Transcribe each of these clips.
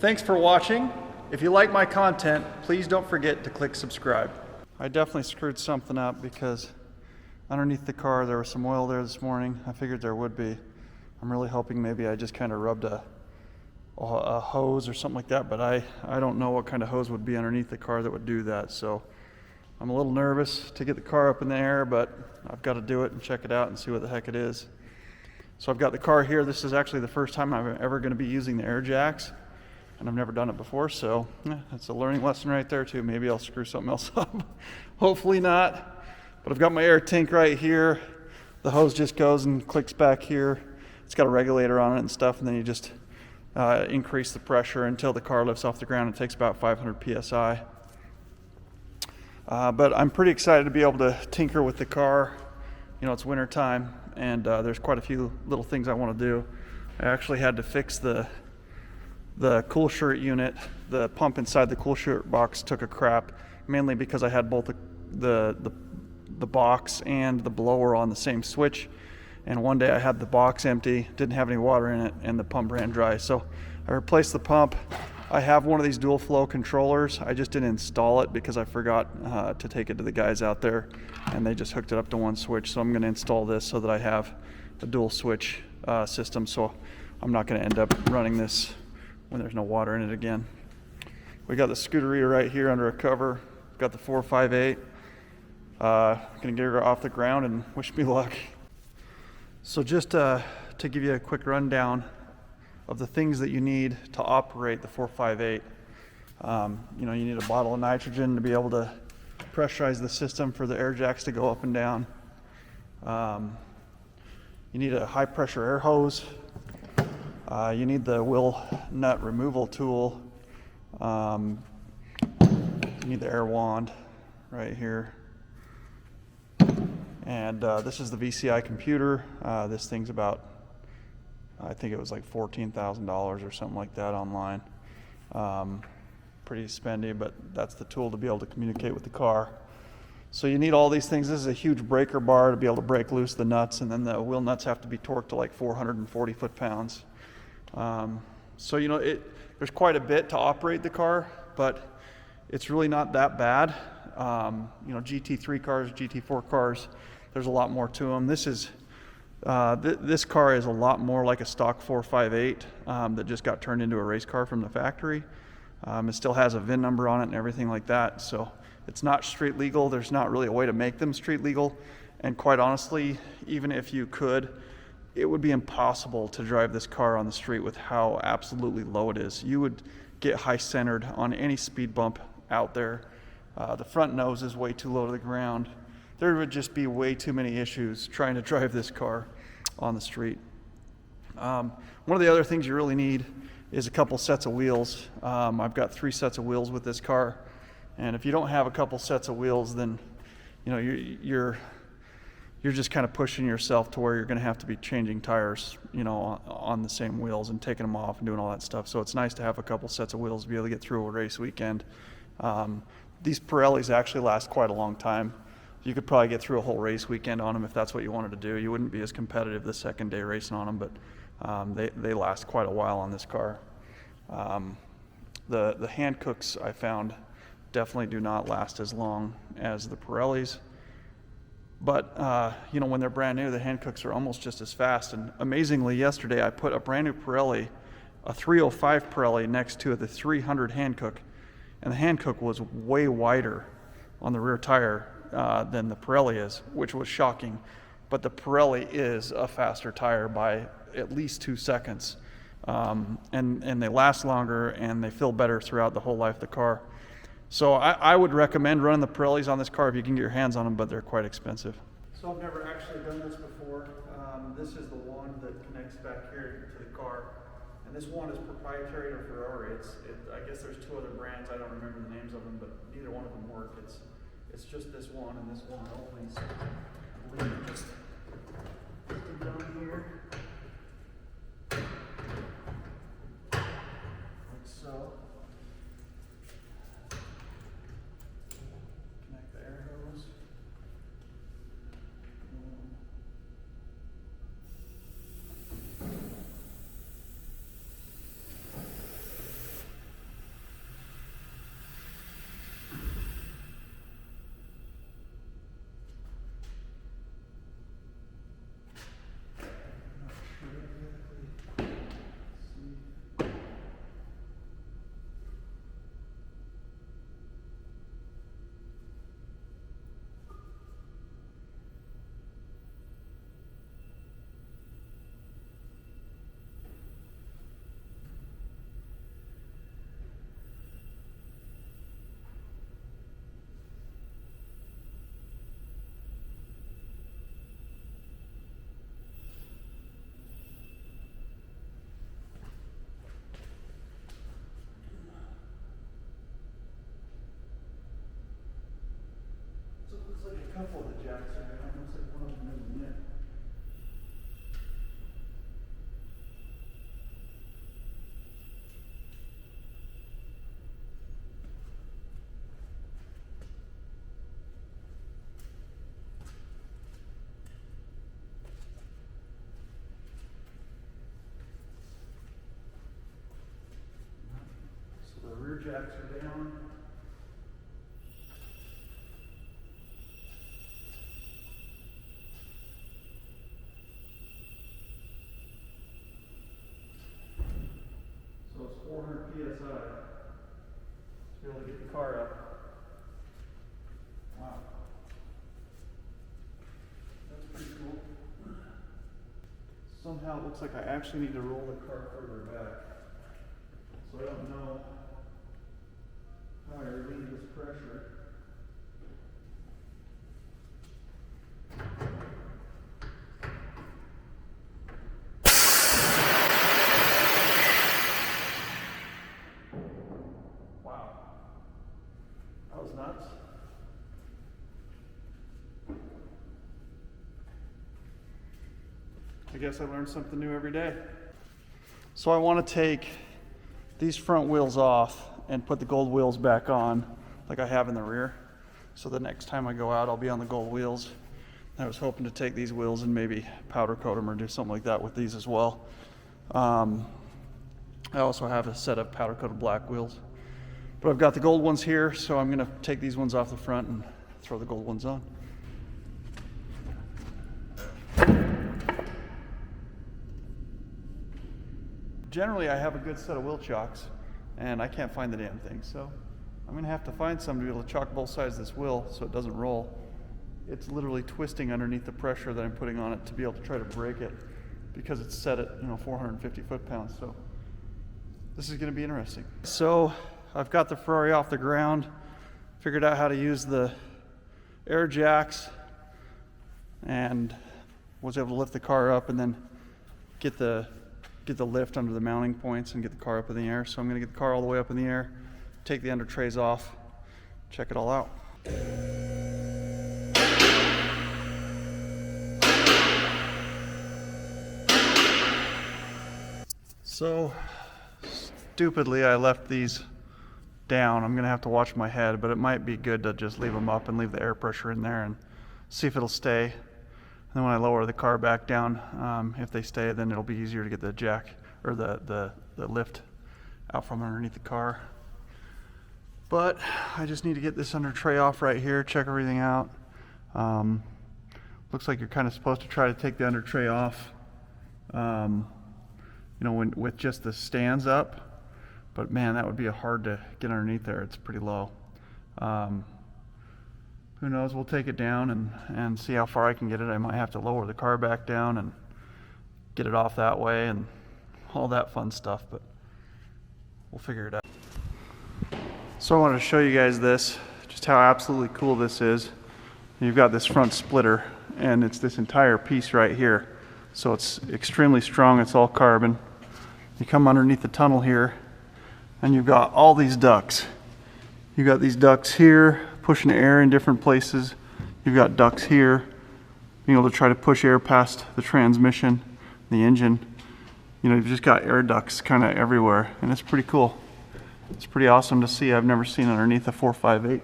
Thanks for watching. If you like my content, please don't forget to click subscribe. I definitely screwed something up because underneath the car there was some oil there this morning. I figured there would be. I'm really hoping maybe I just kind of rubbed a hose or something like that, but I don't know what kind of hose would be underneath the car that would do that. So I'm a little nervous to get the car up in the air, but I've got to do it and check it out and see what the heck it is. So I've got the car here. This is actually the first time I'm ever going to be using the air jacks, and I've never done it before, so that's a learning lesson right there too. Maybe I'll screw something else up. Hopefully not. But I've got my air tank right here. The hose just goes and clicks back here. It's got a regulator on it and stuff, and then you just increase the pressure until the car lifts off the ground. It takes about 500 psi. But I'm pretty excited to be able to tinker with the car. You know, it's winter time, and there's quite a few little things I want to do. I actually had to fix the cool shirt unit. The pump inside the cool shirt box took a crap, mainly because I had both the box and the blower on the same switch. And one day I had the box empty, didn't have any water in it, and the pump ran dry. So I replaced the pump. I have one of these dual flow controllers. I just didn't install it because I forgot to take it to the guys out there, and they just hooked it up to one switch. So I'm going to install this so that I have a dual switch system, so I'm not going to end up running this when there's no water in it again. We got the Scooteria right here under a cover. Got the 458. Gonna get her off the ground and wish me luck. So just to give you a quick rundown of the things that you need to operate the 458. You know, you need a bottle of nitrogen to be able to pressurize the system for the air jacks to go up and down. You need a high pressure air hose. You need the wheel nut removal tool. You need the air wand right here. And this is the VCI computer. This thing's about, I think it was like $14,000 or something like that online. Pretty spendy, but that's the tool to be able to communicate with the car. So you need all these things. This is a huge breaker bar to be able to break loose the nuts, and then the wheel nuts have to be torqued to like 440 foot-pounds. So you know, there's quite a bit to operate the car, but it's really not that bad. You know, GT3 cars, GT4 cars, there's a lot more to them. This is this car is a lot more like a stock 458 that just got turned into a race car from the factory. It still has a VIN number on it and everything like that, so it's not street legal. There's not really a way to make them street legal, and quite honestly, even if you could, it would be impossible to drive this car on the street with how absolutely low it is. You would get high centered on any speed bump out there. The front nose is way too low to the ground. There would just be way too many issues trying to drive this car on the street. One of the other things you really need is a couple sets of wheels. I've got 3 sets of wheels with this car, and if you don't have a couple sets of wheels, then you know you're just kind of pushing yourself to where you're going to have to be changing tires, you know, on the same wheels and taking them off and doing all that stuff. So it's nice to have a couple sets of wheels to be able to get through a race weekend. These Pirellis actually last quite a long time. You could probably get through a whole race weekend on them if that's what you wanted to do. You wouldn't be as competitive the second day racing on them, but they last quite a while on this car. The hand cooks I found definitely do not last as long as the Pirellis. But you know, when they're brand new, the hand cooks are almost just as fast. And amazingly, yesterday I put a brand new Pirelli, a 305 Pirelli, next to the 300 hand cook, and the hand cook was way wider on the rear tire than the Pirelli is, which was shocking. But the Pirelli is a faster tire by at least 2 seconds, and they last longer and they feel better throughout the whole life of the car. So I would recommend running the Pirellis on this car if you can get your hands on them, but they're quite expensive. So I've never actually done this before. This is the wand that connects back here to the car. And this wand is proprietary to Ferrari. I guess there's 2 other brands. I don't remember the names of them, but neither one of them work. It's just this one and this one only. So I believe you just put it down here. Like so. Connect the air hose. jacks are down. So it's 400 psi to be able to get the car up. Wow. That's pretty cool. Somehow it looks like I actually need to roll the car further back. So I don't know how I relieve this pressure. Wow. That was nuts. I guess I learned something new every day. So I want to take these front wheels off and put the gold wheels back on like I have in the rear. So the next time I go out, I'll be on the gold wheels. I was hoping to take these wheels and maybe powder coat them or do something like that with these as well. I also have a set of powder coated black wheels. But I've got the gold ones here, so I'm gonna take these ones off the front and throw the gold ones on. Generally, I have a good set of wheel chocks, and I can't find the damn thing, so I'm going to have to find some to be able to chock both sides of this wheel so it doesn't roll. It's literally twisting underneath the pressure that I'm putting on it to be able to try to break it because it's set at 450 foot-pounds, so this is going to be interesting. So I've got the Ferrari off the ground, figured out how to use the air jacks, and was able to lift the car up and then get the lift under the mounting points and get the car up in the air. So I'm going to get the car all the way up in the air, take the under trays off, check it all out. So stupidly I left these down. I'm going to have to watch my head, but it might be good to just leave them up and leave the air pressure in there and see if it'll stay. And then when I lower the car back down, if they stay, then it'll be easier to get the jack or the lift out from underneath the car. But I just need to get this under tray off right here, check everything out. Looks like you're kind of supposed to try to take the under tray off, with just the stands up. But man, that would be hard to get underneath there. It's pretty low. Who knows, we'll take it down and see how far I can get it. I might have to lower the car back down and get it off that way and all that fun stuff, but we'll figure it out. So I wanted to show you guys this, just how absolutely cool this is. You've got this front splitter and it's this entire piece right here. So it's extremely strong, it's all carbon. You come underneath the tunnel here and you've got all these ducts. You've got these ducts here, pushing air in different places. You've got ducts here, being able to try to push air past the transmission, the engine. You've just got air ducts kind of everywhere, and it's pretty cool. It's pretty awesome to see. I've never seen underneath a 458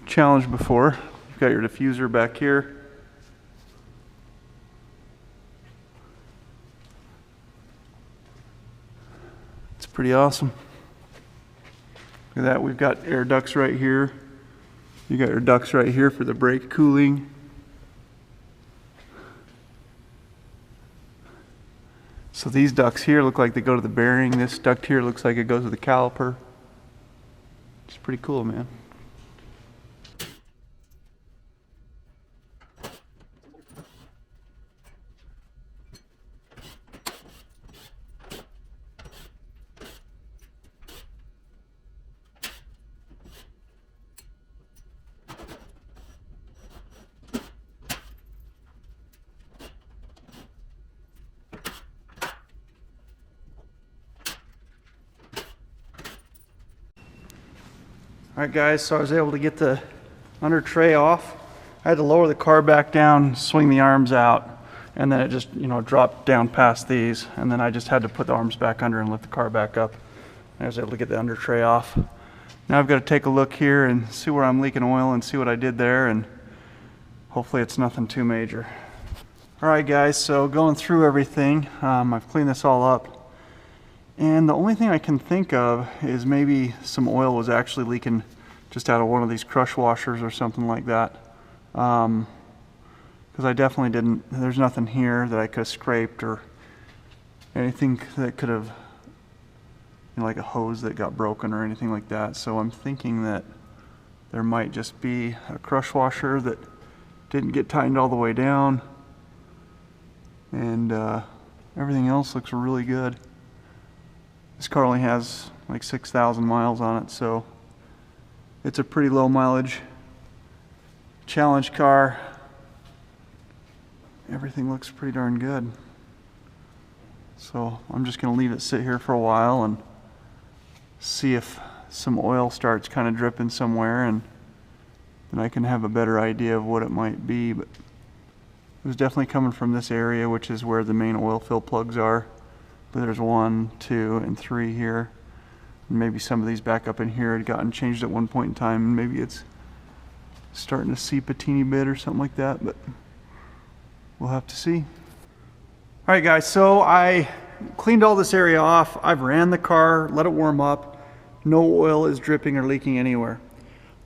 Challenge before. You've got your diffuser back here. It's pretty awesome. Look at that, we've got air ducts right here. You got your ducts right here for the brake cooling. So these ducts here look like they go to the bearing. This duct here looks like it goes to the caliper. It's pretty cool, man. Alright guys, so I was able to get the under tray off. I had to lower the car back down, swing the arms out, and then it just dropped down past these, and then I just had to put the arms back under and lift the car back up. I was able to get the under tray off. Now I've got to take a look here and see where I'm leaking oil and see what I did there, and hopefully it's nothing too major. Alright guys, so going through everything, I've cleaned this all up. And the only thing I can think of is maybe some oil was actually leaking just out of one of these crush washers or something like that. Because I definitely didn't, there's nothing here that I could have scraped or anything that could have, like a hose that got broken or anything like that. So I'm thinking that there might just be a crush washer that didn't get tightened all the way down, and everything else looks really good. This car only has like 6,000 miles on it, so it's a pretty low mileage challenge car. Everything looks pretty darn good. So I'm just going to leave it sit here for a while and see if some oil starts kind of dripping somewhere, and then I can have a better idea of what it might be. But it was definitely coming from this area, which is where the main oil fill plugs are. But there's 1, 2, and 3 here. And maybe some of these back up in here had gotten changed at one point in time, and maybe it's starting to seep a teeny bit or something like that, but we'll have to see. All right, guys, so I cleaned all this area off. I've ran the car, let it warm up. No oil is dripping or leaking anywhere.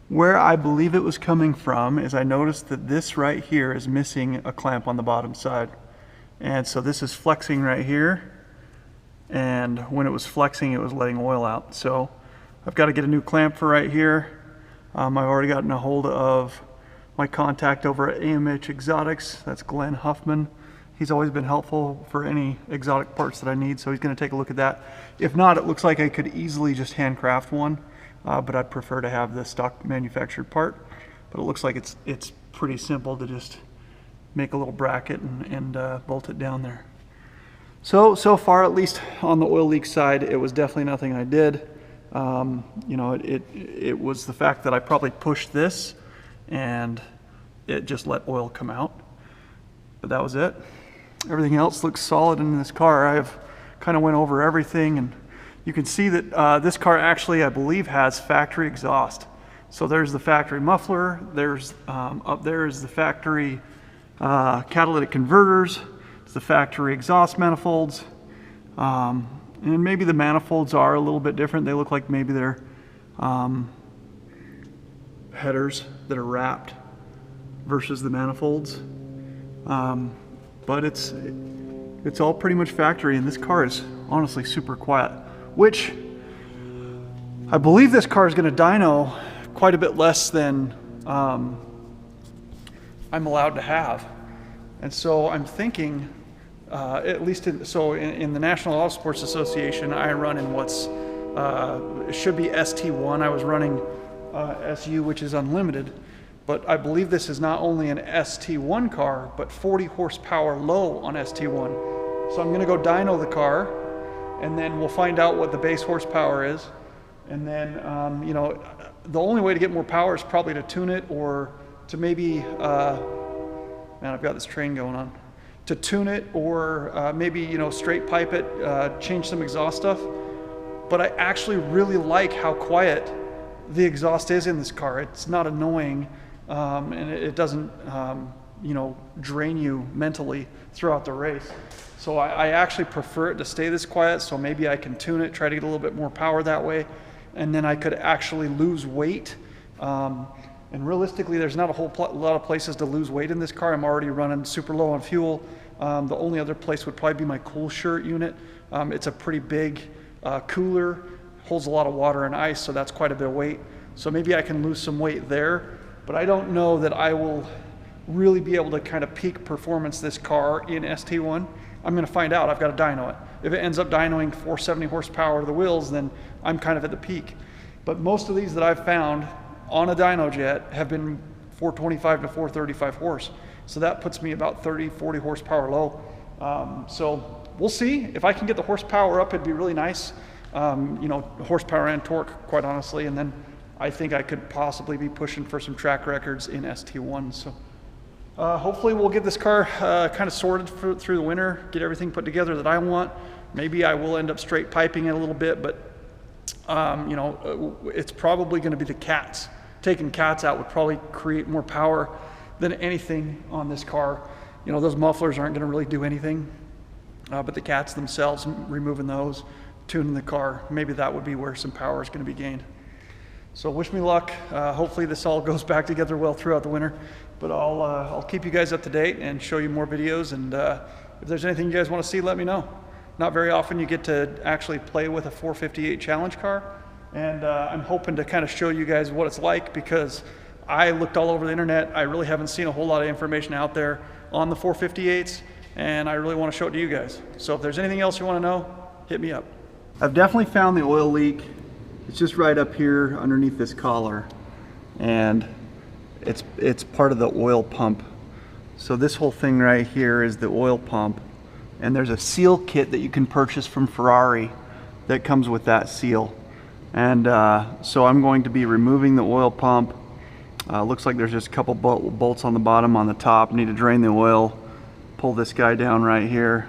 Where I believe it was coming from is I noticed that this right here is missing a clamp on the bottom side. And so this is flexing right here. And when it was flexing, it was letting oil out. So I've got to get a new clamp for right here. I've already gotten a hold of my contact over at AMH Exotics. That's Glenn Huffman. He's always been helpful for any exotic parts that I need, so he's going to take a look at that. If not, it looks like I could easily just handcraft one, but I'd prefer to have the stock manufactured part. But it looks like it's pretty simple to just make a little bracket and bolt it down there. So far, at least on the oil leak side, it was definitely nothing I did. You know, it was the fact that I probably pushed this and it just let oil come out. But that was it. Everything else looks solid in this car. I've kind of went over everything, and you can see that this car actually, I believe, has factory exhaust. So there's the factory muffler, there's up there is the factory catalytic converters, it's the factory exhaust manifolds, and maybe the manifolds are a little bit different. They look like maybe they're headers that are wrapped versus the manifolds. But it's all pretty much factory, and this car is honestly super quiet, which I believe this car is going to dyno quite a bit less than I'm allowed to have. And so I'm thinking, at least in the National Auto Sports Association, I run in what's it should be ST1. I was running SU, which is unlimited. But I believe this is not only an ST1 car, but 40 horsepower low on ST1. So I'm going to go dyno the car, and then we'll find out what the base horsepower is. And then, you know, the only way to get more power is probably to tune it, or to maybe, man, I've got this train going on. To tune it, or maybe, you know, straight pipe it, change some exhaust stuff. But I actually really like how quiet the exhaust is in this car. It's not annoying. And it doesn't, you know, drain you mentally throughout the race. So I actually prefer it to stay this quiet, so maybe I can tune it, try to get a little bit more power that way, and then I could actually lose weight. And realistically, there's not a whole lot of places to lose weight in this car. I'm already running super low on fuel. The only other place would probably be my cool shirt unit. It's a pretty big cooler, holds a lot of water and ice, so that's quite a bit of weight. So maybe I can lose some weight there. But I don't know that I will really be able to kind of peak performance this car in ST1. I'm going to find out. I've got to dyno it. If it ends up dynoing 470 horsepower to the wheels, then I'm kind of at the peak. But most of these that I've found on a dyno jet have been 425 to 435 horse. So that puts me about 30, 40 horsepower low. So we'll see. If I can get the horsepower up, it'd be really nice. You know, horsepower and torque, quite honestly. And then I think I could possibly be pushing for some track records in ST1. So hopefully we'll get this car kind of sorted through the winter, get everything put together that I want. Maybe I will end up straight piping it a little bit, but you know, it's probably going to be the cats. Taking cats out would probably create more power than anything on this car. You know, those mufflers aren't going to really do anything, but the cats themselves, removing those, tuning the car. Maybe that would be where some power is going to be gained. So wish me luck. Hopefully this all goes back together well throughout the winter. But I'll keep you guys up to date and show you more videos. And if there's anything you guys want to see, let me know. Not very often you get to actually play with a 458 challenge car. And I'm hoping to kind of show you guys what it's like, because I looked all over the internet. I really haven't seen a whole lot of information out there on the 458s, and I really want to show it to you guys. So if there's anything else you want to know, hit me up. I've definitely found the oil leak. It's just right up here underneath this collar, and it's part of the oil pump. So this whole thing right here is the oil pump, and there's a seal kit that you can purchase from Ferrari that comes with that seal. And so I'm going to be removing the oil pump. Looks like there's just a couple bolts on the bottom, on the top. Need to drain the oil, pull this guy down right here.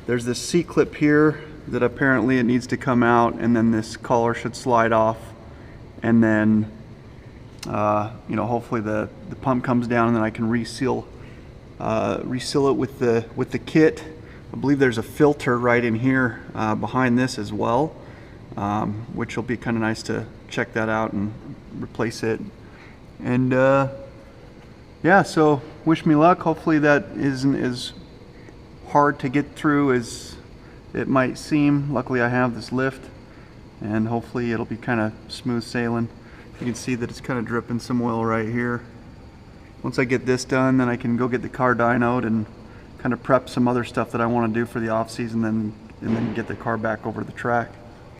There's this C-clip here that apparently it needs to come out, and then this collar should slide off, and then you know, hopefully the pump comes down, and then I can reseal it with the kit. I believe there's a filter right in here behind this as well, which will be kind of nice to check that out and replace it. And yeah, so wish me luck. Hopefully that isn't as hard to get through as it might seem. Luckily I have this lift, and hopefully it'll be kind of smooth sailing. You can see that it's kind of dripping some oil right here. Once I get this done, then I can go get the car dynoed and kind of prep some other stuff that I want to do for the off season, and then get the car back over the track.